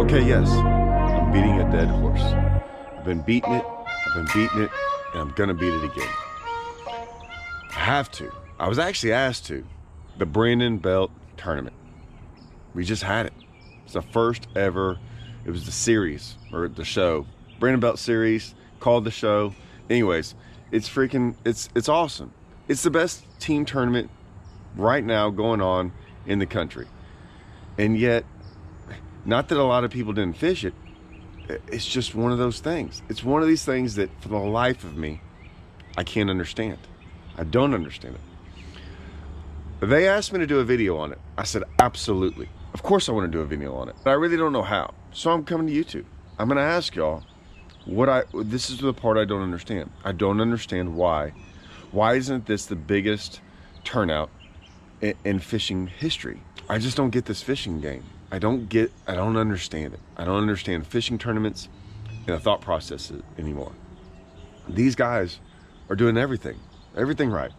Okay, yes, I'm beating a dead horse. I've been beating it, and I'm gonna beat it again. I have to. I was actually asked to. The Brandon Belt Tournament. We just had it. It's the first ever, it was the series, or the show. Brandon Belt Series, called the show. Anyways, it's awesome. It's the best team tournament right now going on in the country. And yet, not that a lot of people didn't fish it, it's just one of those things. It's one of these things that for the life of me, I can't understand. I don't understand it. They asked me to do a video on it. I said, absolutely. Of course I want to do a video on it, but I really don't know how. So I'm coming to YouTube. I'm gonna ask y'all this is the part I don't understand. I don't understand why. Why isn't this the biggest turnout in fishing history? I just don't get this fishing game. I don't understand it. I don't understand fishing tournaments and the thought process anymore. These guys are doing everything right.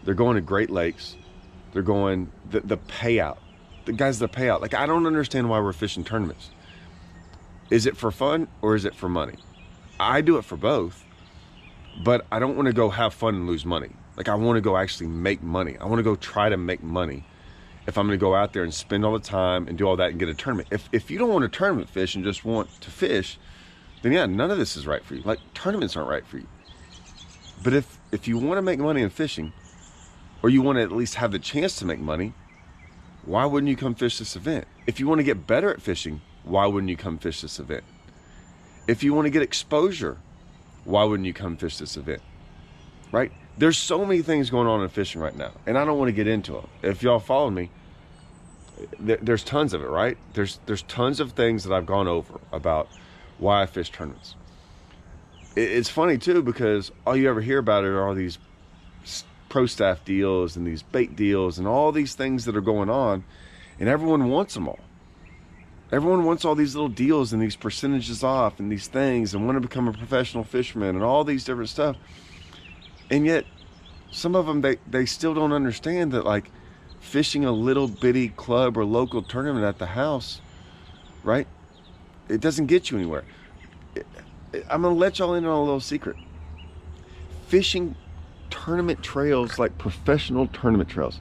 They're going to Great Lakes. They're going, the payout. The payout. Like, I don't understand why we're fishing tournaments. Is it for fun or is it for money? I do it for both, but I don't want to go have fun and lose money. Like, I want to go actually make money. I want to go try to make money. If I'm going to go out there and spend all the time and do all that and get a tournament. If you don't want a tournament fish and just want to fish, then yeah, none of this is right for you. Like, tournaments aren't right for you. But if you want to make money in fishing, or you want to at least have the chance to make money, why wouldn't you come fish this event? If you want to get better at fishing, why wouldn't you come fish this event? If you want to get exposure, why wouldn't you come fish this event? Right? There's so many things going on in fishing right now, and I don't want to get into them. If y'all follow me, there's tons of it, right? There's tons of things that I've gone over about why I fish tournaments. It's funny too, because all you ever hear about are all these pro staff deals and these bait deals and all these things that are going on, and everyone wants them all. Everyone wants all these little deals and these percentages off and these things and want to become a professional fisherman and all these different stuff. And yet, some of them, they still don't understand that, like, fishing a little bitty club or local tournament at the house, right? It doesn't get you anywhere. I'm going to let y'all in on a little secret. Fishing tournament trails, like professional tournament trails,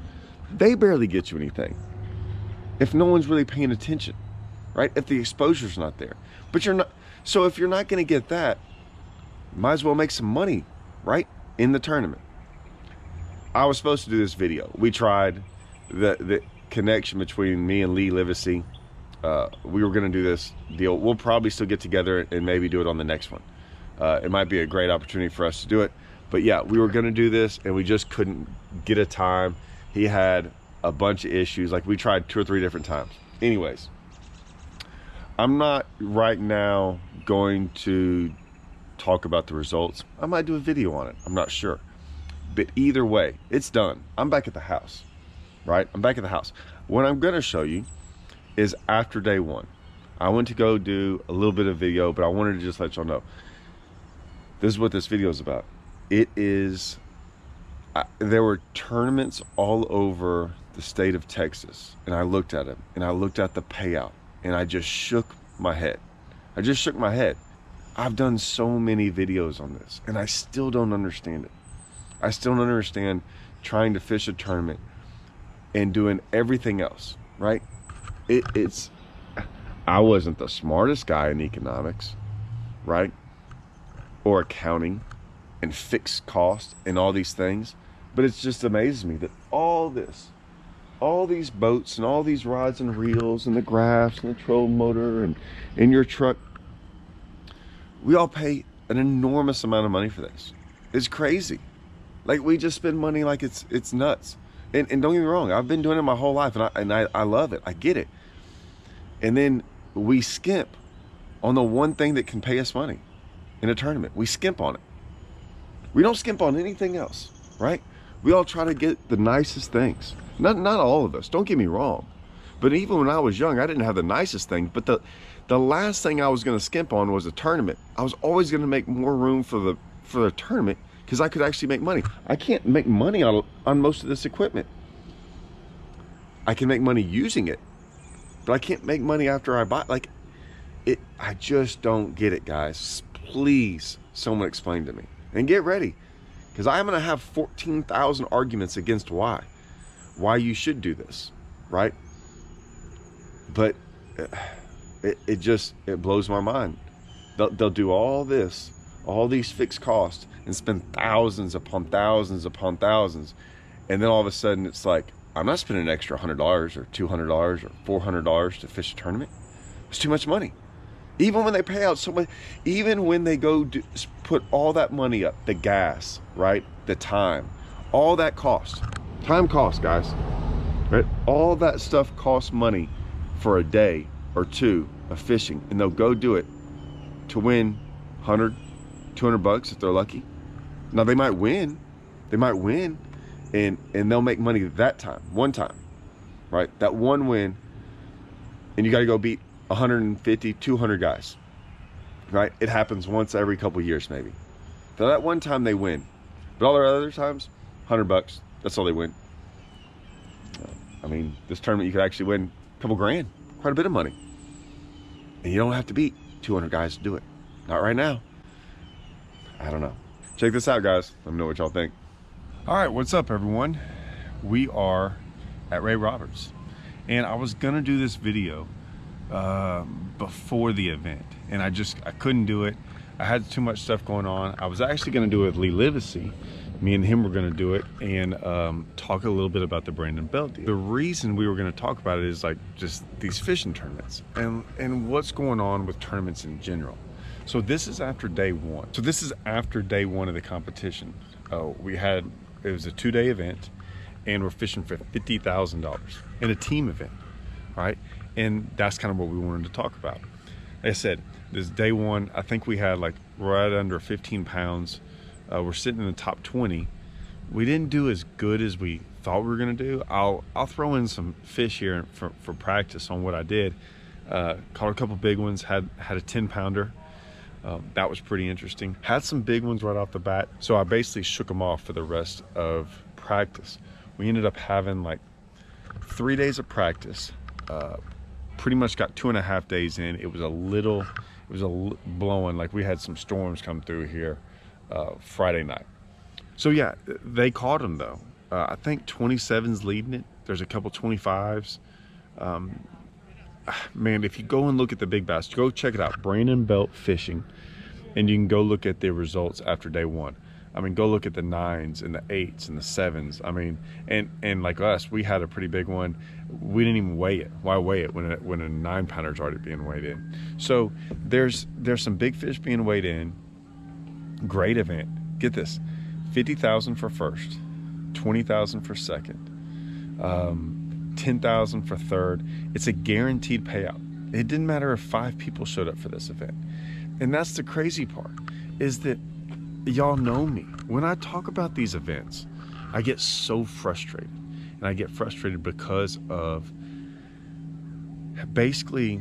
they barely get you anything if no one's really paying attention, right? If the exposure's not there. But you're not, so if you're not going to get that, might as well make some money, right? In the tournament. I was supposed to do this video. We tried the connection between me and Lee Livesey. We were going to do this deal. We'll probably still get together and maybe do it on the next one. It might be a great opportunity for us to do it. But yeah, we were going to do this and we just couldn't get a time. He had a bunch of issues. Like, we tried 2 or 3 different times. Anyways, I'm not right now going to talk about the results. I might do a video on it. I'm not sure. But either way, it's done. I'm back at the house, right? I'm back at the house. What I'm going to show you is after day 1. I went to go do a little bit of video, but I wanted to just let y'all know. This is what this video is about. It is, there were tournaments all over the state of Texas, and I looked at them, and I looked at the payout, and I just shook my head. I just shook my head. I've done so many videos on this, and I still don't understand it. I still don't understand trying to fish a tournament and doing everything else, right? I wasn't the smartest guy in economics, right? Or accounting and fixed cost and all these things. But it just amazes me that all these boats and all these rods and reels and the graphs and the trolling motor and in your truck, we all pay an enormous amount of money for this. It's crazy. Like, we just spend money like it's nuts. And don't get me wrong, I've been doing it my whole life, and I love it. I get it. And then we skimp on the one thing that can pay us money in a tournament. We skimp on it. We don't skimp on anything else, right? We all try to get the nicest things. Not all of us, don't get me wrong. But even when I was young, I didn't have the nicest thing. But the last thing I was going to skimp on was a tournament. I was always going to make more room for the tournament, because I could actually make money. I can't make money on most of this equipment. I can make money using it, but I can't make money after I buy. Like, I just don't get it, guys. Please, someone explain to me. And get ready, because I'm going to have 14,000 arguments against why you should do this, right? But it blows my mind. They'll do all this, all these fixed costs, and spend thousands upon thousands upon thousands, and then all of a sudden it's like, I'm not spending an extra $100 or $200 or $400 to fish a tournament. It's too much money. Even when they pay out so much, even when they go put all that money up, the gas, right, the time, all that costs. Time costs, guys, right? All that stuff costs money for a day or two of fishing, and they'll go do it to win 100, 200 bucks if they're lucky. Now they might win, and they'll make money that time, one time, right? That one win, and you got to go beat 150, 200 guys, right? It happens once every couple years, maybe. So that one time they win, but all their other times, 100 bucks, that's all they win. I mean, this tournament you could actually win a couple grand, quite a bit of money, and you don't have to beat 200 guys to do it. Not right now. I don't know. Check this out, guys. Let me know what y'all think. All right, what's up, everyone? We are at Ray Roberts, and I was gonna do this video before the event, and I couldn't do it. I had too much stuff going on. I was actually gonna do it with Lee Livesey. Me and him were gonna do it and talk a little bit about the Brandon Belt deal. The reason we were gonna talk about it is like just these fishing tournaments and what's going on with tournaments in general. So this is after day one. So this is after day one of the competition. It was a 2-day event, and we're fishing for $50,000 in a team event, right? And that's kind of what we wanted to talk about. Like I said, this day one, I think we had like right under 15 pounds. We're sitting in the top 20. We didn't do as good as we thought we were gonna do. I'll throw in some fish here for practice on what I did. Caught a couple big ones, had a 10-pounder. That was pretty interesting. Had some big ones right off the bat, so I basically shook them off for the rest of practice. We ended up having like 3 days of practice. Pretty much got 2.5 days in. It was blowing, like we had some storms come through here Friday night. So yeah, they caught them though. I think 27's leading it. There's a couple 25s. Man, if you go and look at the big bass, go check it out, Brandon Belt Fishing, and you can go look at the results after day one. I mean, go look at the 9s and the 8s and the 7s. I mean, and like us, we had a pretty big one. We didn't even weigh it. Why weigh it when a 9-pounder's already being weighed in? So there's some big fish being weighed in. Great event. Get this, 50,000 for first, 20,000 for second, 10,000 for third. It's a guaranteed payout. It didn't matter if 5 people showed up for this event. And that's the crazy part, is that y'all know me. When I talk about these events, I get so frustrated. And I get frustrated because of basically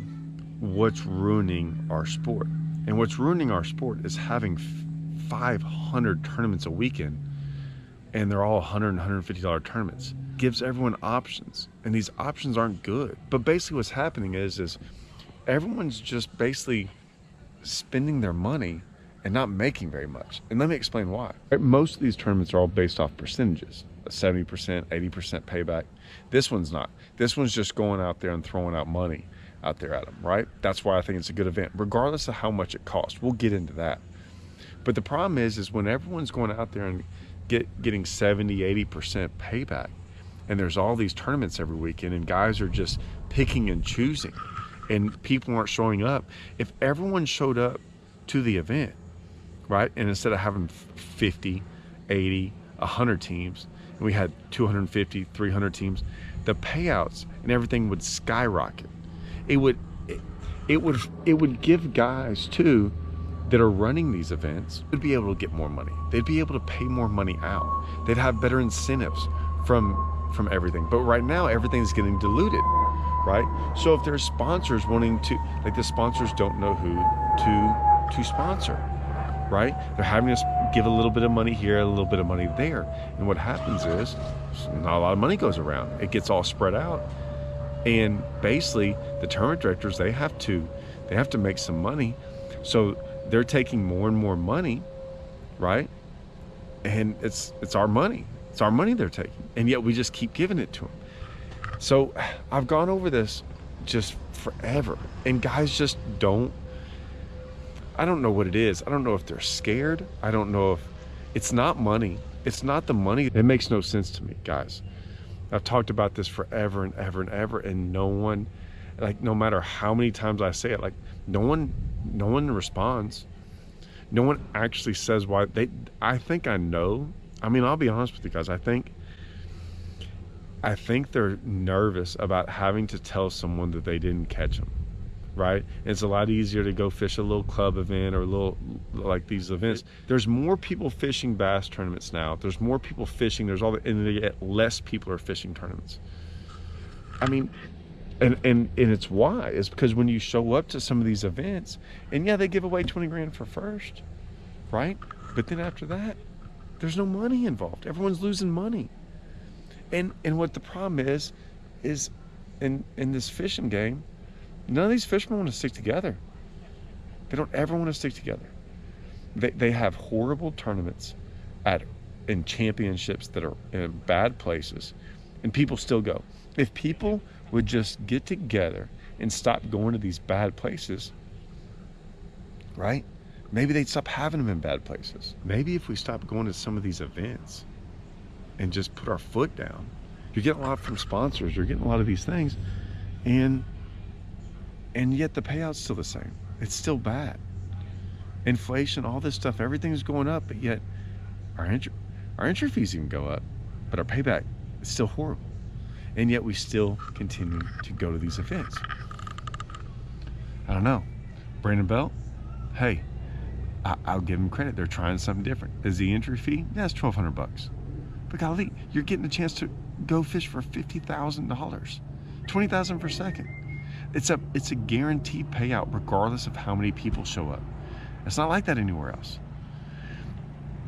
what's ruining our sport. And what's ruining our sport is having 500 tournaments a weekend, and they're all $100 and $150 tournaments. Gives everyone options, and these options aren't good. But basically what's happening is everyone's just basically spending their money and not making very much. And let me explain why. Most of these tournaments are all based off percentages, 70%, 80% payback. This one's not. This one's just going out there and throwing out money out there at them, right? That's why I think it's a good event, regardless of how much it costs. We'll get into that. But the problem is when everyone's going out there and getting 70, 80% payback, and there's all these tournaments every weekend, and guys are just picking and choosing, and people aren't showing up. If everyone showed up to the event, right, and instead of having 50, 80, 100 teams, and we had 250, 300 teams, the payouts and everything would skyrocket. It would give guys too that are running these events would be able to get more money. They'd be able to pay more money out. They'd have better incentives from everything. But right now, everything's getting diluted, right? So if there's sponsors wanting to, like the sponsors don't know who to sponsor, right? They're having to give a little bit of money here, a little bit of money there. And what happens is not a lot of money goes around. It gets all spread out. And basically the tournament directors, they have to They have to make some money. So they're taking more and more money, right? And it's our money. It's our money they're taking. And yet we just keep giving it to them. So I've gone over this just forever. And guys just don't, I don't know what it is. I don't know if they're scared. I don't know if it's not money. It's not the money. It makes no sense to me, guys. I've talked about this forever and ever and ever, and no one, like, no matter how many times I say it, like, no one responds. No one actually says why I think I know. I mean, I'll be honest with you guys. I think they're nervous about having to tell someone that they didn't catch them, right? And it's a lot easier to go fish a little club event or a little, like these events. There's more people fishing bass tournaments now. There's more people fishing. There's and yet less people are fishing tournaments. I mean, and it's why. It's because when you show up to some of these events, and yeah, they give away 20 grand for first, right? But then after that, there's no money involved. Everyone's losing money. And what the problem is in this fishing game, none of these fishermen want to stick together. They don't ever want to stick together. They have horrible tournaments in championships that are in bad places, and people still go. If people would just get together and stop going to these bad places, right? Maybe they'd stop having them in bad places. Maybe if we stop going to some of these events and just put our foot down, you're getting a lot from sponsors, you're getting a lot of these things, and yet the payout's still the same. It's still bad. Inflation, all this stuff, everything's going up, but yet our entry fees even go up, but our payback is still horrible. And yet we still continue to go to these events. I don't know. Brandon Belt, hey, I'll give them credit. They're trying something different. Is the entry fee? Yeah, it's $1,200. But golly, you're getting a chance to go fish for $50,000, $20,000 per second. It's a guaranteed payout regardless of how many people show up. It's not like that anywhere else.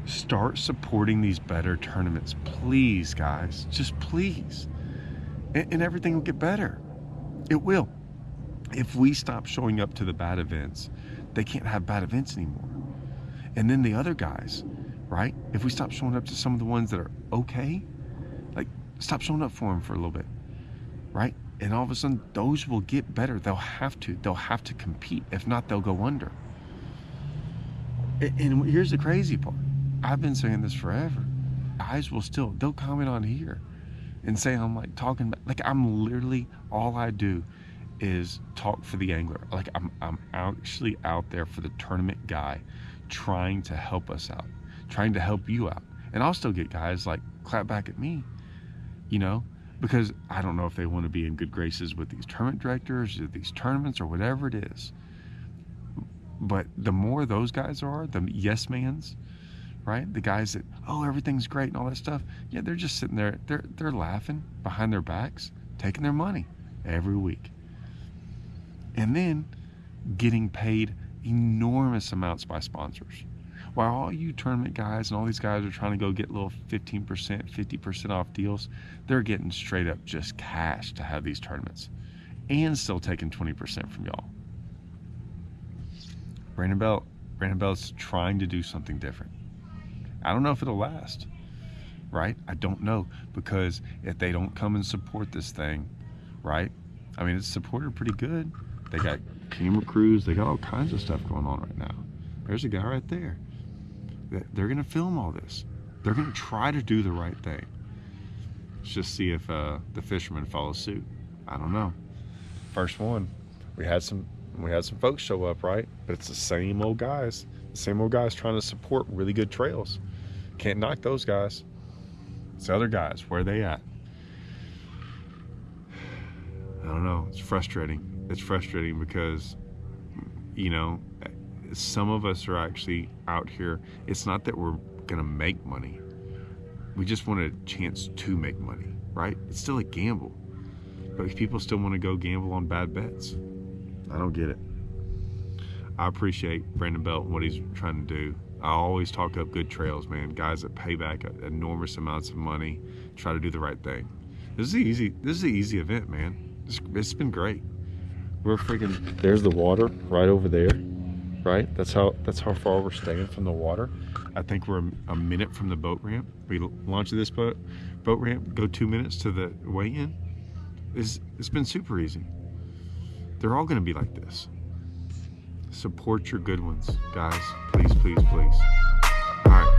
Start supporting these better tournaments, please, guys. Just please. And everything will get better. It will. If we stop showing up to the bad events, they can't have bad events anymore. And then the other guys, right? If we stop showing up to some of the ones that are okay, like, stop showing up for them for a little bit, right? And all of a sudden, those will get better. They'll have to compete. If not, they'll go under. And here's the crazy part. I've been saying this forever. Guys they'll comment on here and say I'm like talking about, like, I'm literally, all I do is talk for the angler. Like, I'm actually out there for the tournament guy, trying to help us out, trying to help you out. And I'll still get guys like clap back at me, you know, because I don't know if they want to be in good graces with these tournament directors or these tournaments or whatever it is. But the more those guys are, the yes mans, right? The guys that, oh, everything's great and all that stuff. Yeah, they're just sitting there. They're laughing behind their backs, taking their money every week. And then getting paid enormous amounts by sponsors. While all you tournament guys and all these guys are trying to go get little 15%, 50% off deals, they're getting straight up just cash to have these tournaments and still taking 20% from y'all. Brandon Belt's trying to do something different. I don't know if it'll last, right? I don't know, because if they don't come and support this thing, right? I mean, it's supported pretty good. They got camera crews. They got all kinds of stuff going on right now. There's a guy right there. They're going to film all this. They're going to try to do the right thing. Let's just see if the fishermen follow suit. I don't know. First one, we had some folks show up, right? But it's the same old guys trying to support really good trails. Can't knock those guys. It's the other guys. Where are they at? I don't know. It's frustrating. It's frustrating because, you know, some of us are actually out here. It's not that we're gonna make money. We just want a chance to make money, right? It's still a gamble. But people still want to go gamble on bad bets. I don't get it. I appreciate Brandon Belt and what he's trying to do. I always talk up good trails, man. Guys that pay back enormous amounts of money, try to do the right thing. This is the easy event, man. It's been great. We're freaking, there's the water right over there, right? That's how far we're staying from the water. I think we're a minute from the boat ramp. We launch this boat ramp, go 2 minutes to the weigh-in. It's been super easy. They're all gonna be like this. Support your good ones, guys. Please, please, please. All right,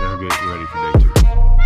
now get ready for day 2.